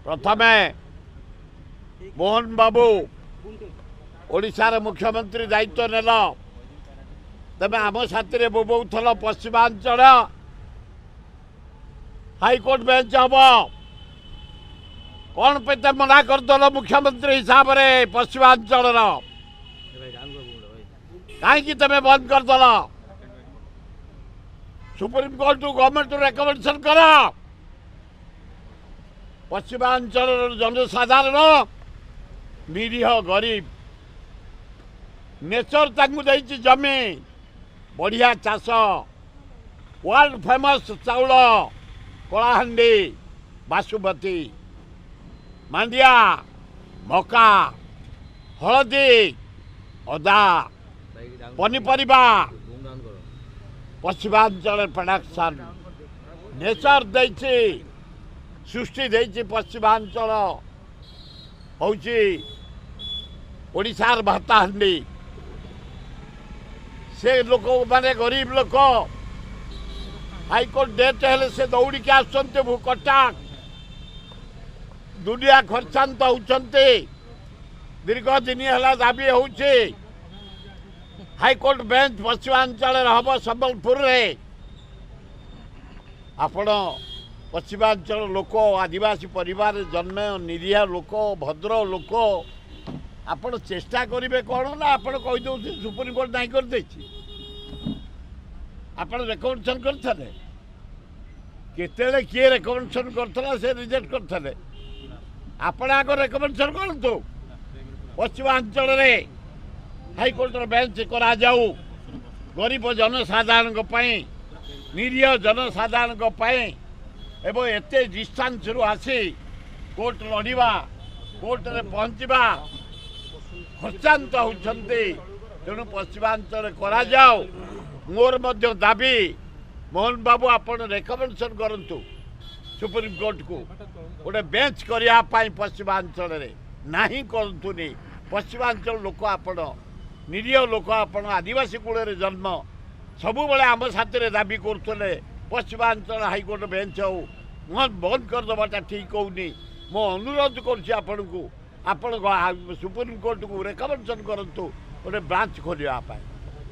प्रथमे मोहन बाबू ओडिशार मुख्यमंत्री दायित्व नेल तमें आम साथी बोबौल पश्चिमांचल हाईकोर्ट बेंच हम कौन पे मना करदेल मुख्यमंत्री हिसाब से पश्चिमांचल कहीं तमें बंद करदेल सुप्रीम कोर्ट गवर्नमेंट रेकमेंडेशन कर पश्चिमांचल जनसाधारण निरीह गरीब नेचर ताकू देती जमी बढ़िया चाष वर्ल्ड फेमस चाउल कलाहांडी बासुमती मांडिया मका हलदी अदा पनीपरिया पश्चिमांचल प्रोडक्शन नेचर देती सृष्टि देती पश्चिमांचल होची ओडिशार भाताहांडी से लोक माने गरीब लोक हाईकोर्ट डेट हेले से दौड़ी के आसुचंते भूकटाक दुनिया खर्चांत होउचंते दीर्घ दिन है दाबी होउचे हाईकोर्ट बेंच पश्चिमांचल हम संबलपुर रे आपण पश्चिमांचल लोक आदिवासी परिवार जन्म निरीह लोक भद्र लोक आपण चेष्टा करेंगे कौन ना आपण कहीदे सुप्रीम कोर्ट नहीं कर आपण रेकमेंडेशन करते केते किए रेकमेंडेशन करता से रिजेक्ट करते आपण आग रेकमेंडेशन करूँ पश्चिमांचल हाईकोर्ट बेंच करा जाऊ गरीब जनसाधारण निरीह जनसाधारण एवं एत डिस्टेंस रु आसी कोर्ट लड़वा कोर्ट रे पहुँचवा खर्चांत होती तेणु पश्चिमांचल करा जाओ मोर मध्य दाबी मोहन बाबू आपण रेकमेंडेशन करंतु सुप्रीम कोर्ट को गोटे बेंच करने पश्चिमांचल नहीं करतुनी पश्चिमांचल लोक आपण निरीह लोक आपण आदिवासी कूल जन्म सबु बेले आम साथी दाबी करुले पश्चिमांचल हाईकोर्ट बेंच हो बंद करदेवाटा ठीक होनी मो अनुरोध करुँ आपण सुप्रीम कोर्ट को रेकमेंडेशन करंतु गोटे ब्रांच खोलने।